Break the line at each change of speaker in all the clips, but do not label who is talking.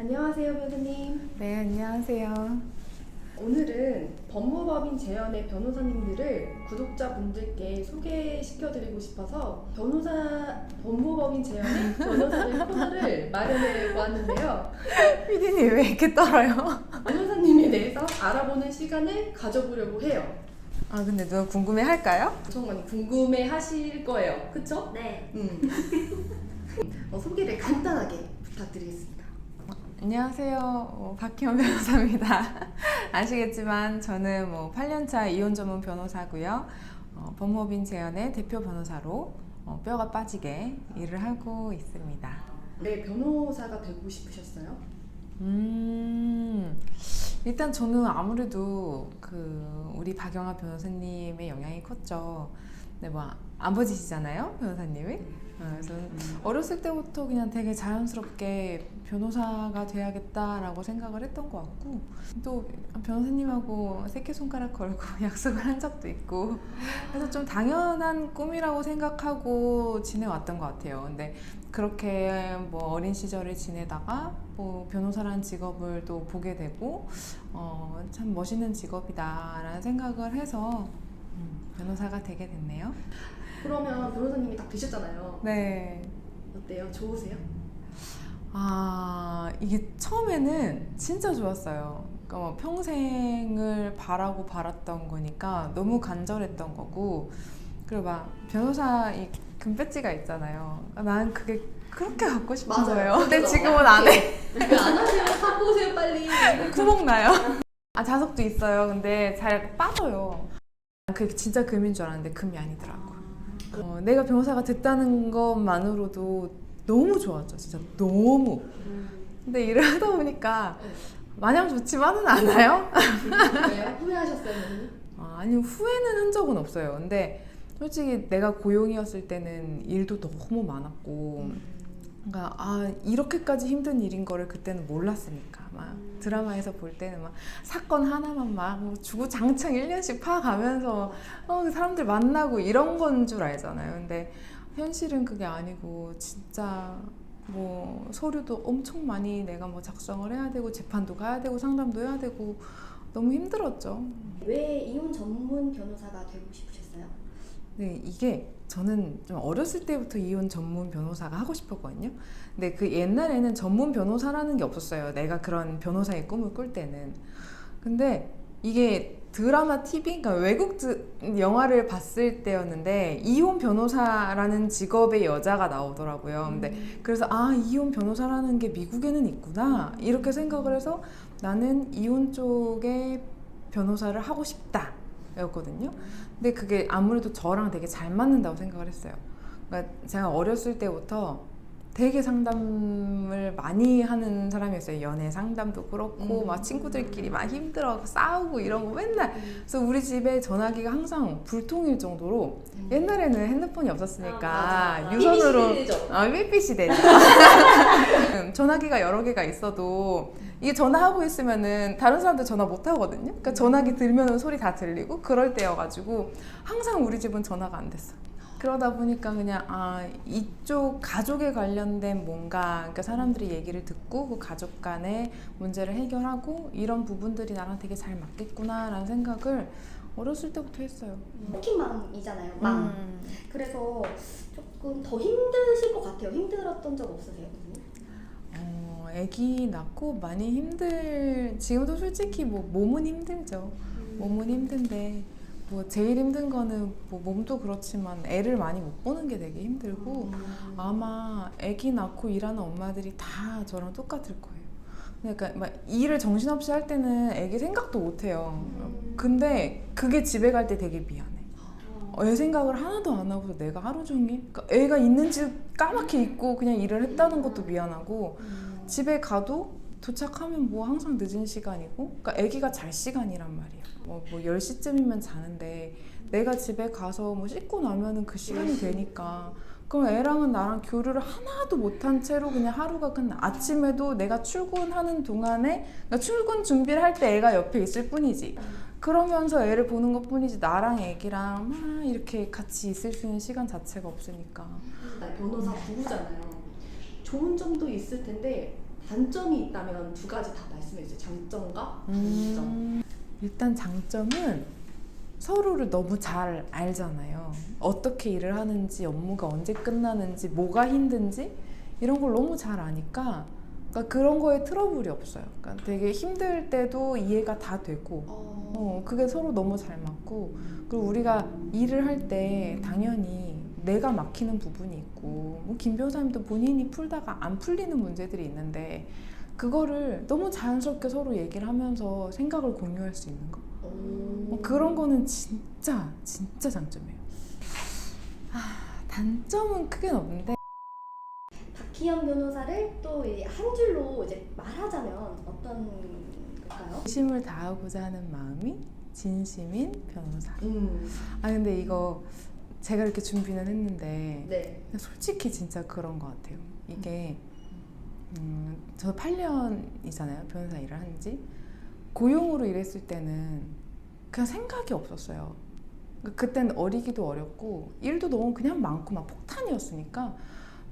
안녕하세요, 변호사님.
네, 안녕하세요.
오늘은 법무법인 재연의 변호사님들을 구독자분들께 소개시켜드리고 싶어서 법무법인 재연의 변호사들 코너를 마련해 보았는데요.
피디님 왜 이렇게 떨어요?
변호사님에 대해서 알아보는 시간을 가져보려고 해요.
아, 근데 누가 궁금해 할까요?
정말 궁금해 하실 거예요. 그쵸?
네.
소개를 간단하게 부탁드리겠습니다.
안녕하세요. 박희원 변호사입니다. 아시겠지만 저는 8년차 이혼 전문 변호사고요. 법무법인 재연의 대표 변호사로 뼈가 빠지게 일을 하고 있습니다.
네, 변호사가 되고 싶으셨어요?
일단 저는 아무래도 우리 박영하 변호사님의 영향이 컸죠. 네, 아버지시잖아요, 변호사님이. 그래서 어렸을 때부터 그냥 되게 자연스럽게 변호사가 돼야겠다라고 생각을 했던 것 같고, 또 변호사님하고 새끼손가락 걸고 약속을 한 적도 있고, 그래서 좀 당연한 꿈이라고 생각하고 지내왔던 것 같아요. 근데 그렇게 어린 시절을 지내다가 변호사라는 직업을 또 보게 되고, 참 멋있는 직업이다라는 생각을 해서 변호사가 되게 됐네요.
그러면 변호사님이 딱 되셨잖아요.
네.
어때요? 좋으세요?
이게 처음에는 진짜 좋았어요. 그러니까 평생을 바라고 바랐던 거니까 너무 간절했던 거고, 그리고 변호사 이 금배지가 있잖아요. 난 그게 그렇게 갖고 싶은 거예요. 근데 지금은 안 해.
왜 안 하세요? 갖고 오세요, 빨리.
구멍 나요. 자석도 있어요. 근데 잘 빠져요. 그게 진짜 금인 줄 알았는데 금이 아니더라고. 내가 변호사가 됐다는 것만으로도 너무 좋았죠. 진짜 너무. 근데 일을 하다 보니까 마냥 좋지만은 않아요.
왜요? 후회하셨어요, 선생님?
아니, 후회는 한 적은 없어요. 근데 솔직히 내가 고용이었을 때는 일도 너무 많았고, 그러니까 이렇게까지 힘든 일인 거를 그때는 몰랐으니까. 드라마에서 볼 때는 사건 하나만 주구장창 1년씩 파가면서 사람들 만나고 이런 건 줄 알잖아요. 근데 현실은 그게 아니고 진짜 서류도 엄청 많이 내가 작성을 해야 되고 재판도 가야 되고 상담도 해야 되고 너무 힘들었죠.
왜 이혼 전문 변호사가 되고 싶으셨어요?
네, 이게 저는 좀 어렸을 때부터 이혼 전문 변호사가 하고 싶었거든요. 근데 그 옛날에는 전문 변호사라는 게 없었어요. 내가 그런 변호사의 꿈을 꿀 때는. 근데 이게 드라마, TV, 그러니까 외국 영화를 봤을 때였는데 이혼 변호사라는 직업의 여자가 나오더라고요. 근데 그래서 이혼 변호사라는 게 미국에는 있구나 이렇게 생각을 해서 나는 이혼 쪽의 변호사를 하고 싶다 였거든요. 근데 그게 아무래도 저랑 되게 잘 맞는다고 생각을 했어요. 그러니까 제가 어렸을 때부터 되게 상담을 많이 하는 사람이었어요. 연애 상담도 그렇고 친구들끼리 막 힘들어 싸우고 이런 거 맨날. 그래서 우리 집에 전화기가 항상 불통일 정도로 옛날에는 핸드폰이 없었으니까
맞아.
유선으로
삐삐
시대죠. 전화기가 여러 개가 있어도 이게 전화하고 있으면은 다른 사람들 전화 못 하거든요. 그러니까 전화기 들면은 소리 다 들리고 그럴 때여가지고 항상 우리 집은 전화가 안 됐어. 그러다 보니까 그냥 이쪽 가족에 관련된 뭔가, 그러니까 사람들이 얘기를 듣고 그 가족 간의 문제를 해결하고 이런 부분들이 나랑 되게 잘 맞겠구나라는 생각을 어렸을 때부터 했어요.
워킹맘이잖아요. 맘. 그래서 조금 더 힘드실 것 같아요. 힘들었던 적 없으세요?
아기 낳고 많이 지금도 솔직히 몸은 힘들죠. 몸은 힘든데 제일 힘든 거는 몸도 그렇지만 애를 많이 못 보는 게 되게 힘들고 아마 아기 낳고 일하는 엄마들이 다 저랑 똑같을 거예요. 그러니까 일을 정신없이 할 때는 애기 생각도 못 해요. 근데 그게 집에 갈 때 되게 미안해. 애 생각을 하나도 안 하고서 내가 하루 종일 그러니까 애가 있는지 까맣게 잊고 그냥 일을 했다는 것도 미안하고 집에 가도 도착하면 항상 늦은 시간이고, 그러니까 아기가 잘 시간이란 말이야. 10시쯤이면 자는데 내가 집에 가서 씻고 나면은 그 시간이 되니까 그럼 애랑은 나랑 교류를 하나도 못한 채로 그냥 하루가 끝나. 아침에도 내가 출근하는 동안에 그러니까 출근 준비를 할 때 애가 옆에 있을 뿐이지. 그러면서 애를 보는 것 뿐이지 나랑 애기랑 막 이렇게 같이 있을 수 있는 시간 자체가 없으니까.
변호사 부부잖아요. 좋은 점도 있을 텐데 단점이 있다면 두 가지 다 말씀해 주세요. 장점과 단점.
일단 장점은 서로를 너무 잘 알잖아요. 어떻게 일을 하는지, 업무가 언제 끝나는지, 뭐가 힘든지 이런 걸 너무 잘 아니까 그러니까 그런 거에 트러블이 없어요. 그러니까 되게 힘들 때도 이해가 다 되고 그게 서로 너무 잘 맞고 그리고 우리가 일을 할 때 당연히 내가 막히는 부분이 있고 뭐 김 변호사님도 본인이 풀다가 안 풀리는 문제들이 있는데 그거를 너무 자연스럽게 서로 얘기를 하면서 생각을 공유할 수 있는 거 그런 거는 진짜 장점이에요. 단점은 크게 없는데
박희연 변호사를 또 한 줄로 이제 말하자면 어떤 걸까요?
진심을 다하고자 하는 마음이 진심인 변호사. 근데 이거 제가 이렇게 준비는 했는데
네.
솔직히 진짜 그런 것 같아요. 이게 저 8년이잖아요. 변호사 일을 한지. 고용으로 일했을 때는 그냥 생각이 없었어요. 그때는 어리기도 어렸고 일도 너무 그냥 많고 막 폭탄이었으니까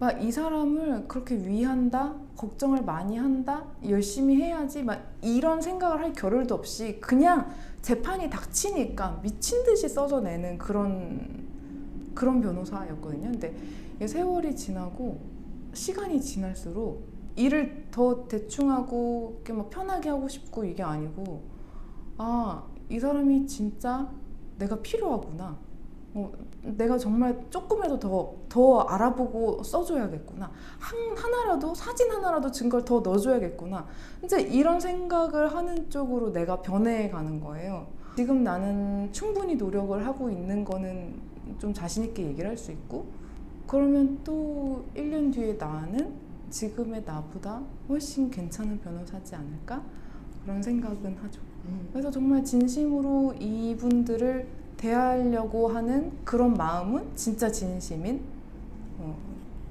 막 이 사람을 그렇게 위한다, 걱정을 많이 한다, 열심히 해야지 막 이런 생각을 할 겨를도 없이 그냥 재판이 닥치니까 미친 듯이 써져내는 그런 변호사였거든요. 근데 세월이 지나고 시간이 지날수록 일을 더 대충 하고 이렇게 막 편하게 하고 싶고 이게 아니고 이 사람이 진짜 내가 필요하구나. 내가 정말 조금이라도 더 알아보고 써줘야겠구나. 하나라도 사진 하나라도 증거를 더 넣어줘야겠구나. 이제 이런 생각을 하는 쪽으로 내가 변해가는 거예요. 지금 나는 충분히 노력을 하고 있는 거는 좀 자신 있게 얘기를 할 수 있고 그러면 또 1년 뒤에 나는 지금의 나보다 훨씬 괜찮은 변호사지 않을까? 그런 생각은 하죠. 그래서 정말 진심으로 이분들을 대하려고 하는 그런 마음은 진짜 진심인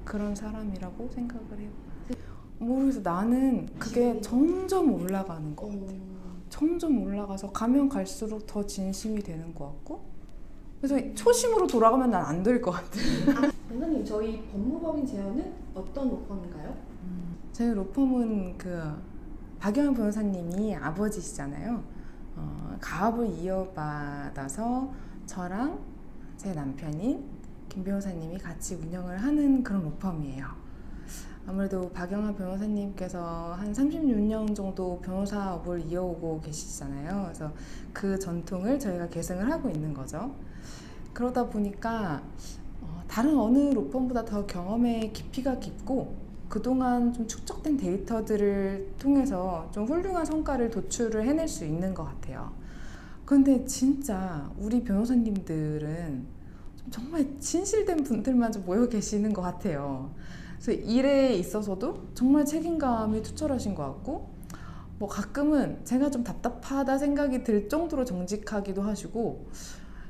그런 사람이라고 생각을 해요. 모르겠어. 나는 그게 점점 올라가는 것 같아요. 점점 올라가서 가면 갈수록 더 진심이 되는 것 같고 그래서 초심으로 돌아가면 난 안 될 것 같아요.
변호사님, 저희 법무법인 제어는 어떤 로펌인가요?
저희 로펌은 박영환 변호사님이 아버지시잖아요. 가업을 이어받아서 저랑 제 남편인 김 변호사님이 같이 운영을 하는 그런 로펌이에요. 아무래도 박영환 변호사님께서 한 36년 정도 변호사업을 이어오고 계시잖아요. 그래서 그 전통을 저희가 계승을 하고 있는 거죠. 그러다 보니까 다른 어느 로펌보다 더 경험의 깊이가 깊고 그동안 좀 축적된 데이터들을 통해서 좀 훌륭한 성과를 도출을 해낼 수 있는 것 같아요. 그런데 진짜 우리 변호사님들은 정말 진실된 분들만 좀 모여 계시는 것 같아요. 그래서 일에 있어서도 정말 책임감이 투철하신 것 같고 뭐 가끔은 제가 좀 답답하다 생각이 들 정도로 정직하기도 하시고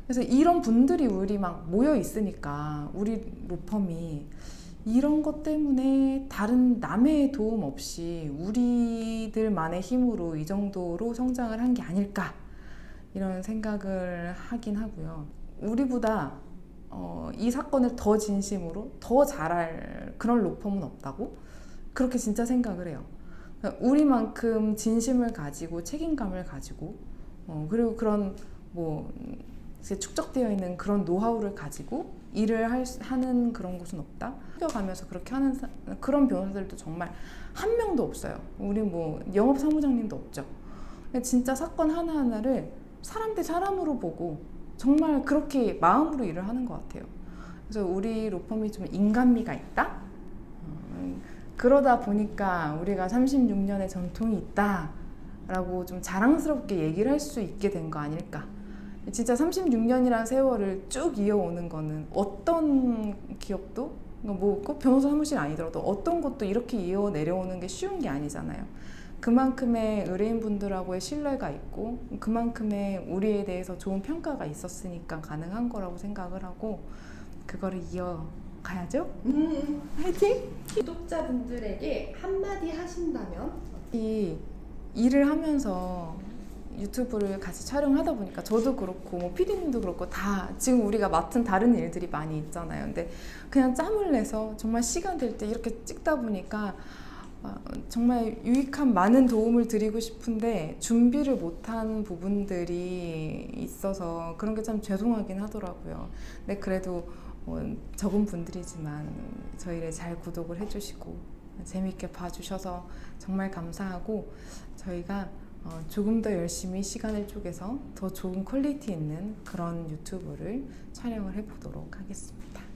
그래서 이런 분들이 우리 막 모여 있으니까 우리 로펌이 이런 것 때문에 다른 남의 도움 없이 우리들만의 힘으로 이 정도로 성장을 한 게 아닐까 이런 생각을 하긴 하고요. 우리보다 이 사건을 더 진심으로 더 잘할 그런 로펌은 없다고 그렇게 진짜 생각을 해요. 우리만큼 진심을 가지고 책임감을 가지고 그리고 그런 뭐 축적되어 있는 그런 노하우를 가지고 일을 하는 그런 곳은 없다. 뛰어가면서 그렇게 하는 그런 변호사들도 정말 한 명도 없어요. 우리 뭐 영업 사무장님도 없죠. 진짜 사건 하나하나를 사람 대 사람으로 보고 정말 그렇게 마음으로 일을 하는 것 같아요. 그래서 우리 로펌이 좀 인간미가 있다? 그러다 보니까 우리가 36년의 전통이 있다라고 좀 자랑스럽게 얘기를 할 수 있게 된 거 아닐까. 진짜 36년이라는 세월을 쭉 이어오는 거는 어떤 기업도 뭐 꼭 변호사 사무실 아니더라도 어떤 것도 이렇게 이어 내려오는 게 쉬운 게 아니잖아요. 그만큼의 의뢰인분들하고의 신뢰가 있고 그만큼의 우리에 대해서 좋은 평가가 있었으니까 가능한 거라고 생각을 하고 그거를 이어가야죠. 화이팅!
구독자분들에게 한마디 하신다면?
이 일을 하면서 유튜브를 같이 촬영하다 보니까 저도 그렇고 뭐 PD님도 그렇고 다 지금 우리가 맡은 다른 일들이 많이 있잖아요. 근데 그냥 짬을 내서 정말 시간 될 때 이렇게 찍다 보니까 정말 유익한 많은 도움을 드리고 싶은데 준비를 못한 부분들이 있어서 그런 게 참 죄송하긴 하더라고요. 근데 그래도 적은 분들이지만 저희를 잘 구독을 해주시고 재밌게 봐주셔서 정말 감사하고 저희가 조금 더 열심히 시간을 쪼개서 더 좋은 퀄리티 있는 그런 유튜브를 촬영을 해보도록 하겠습니다.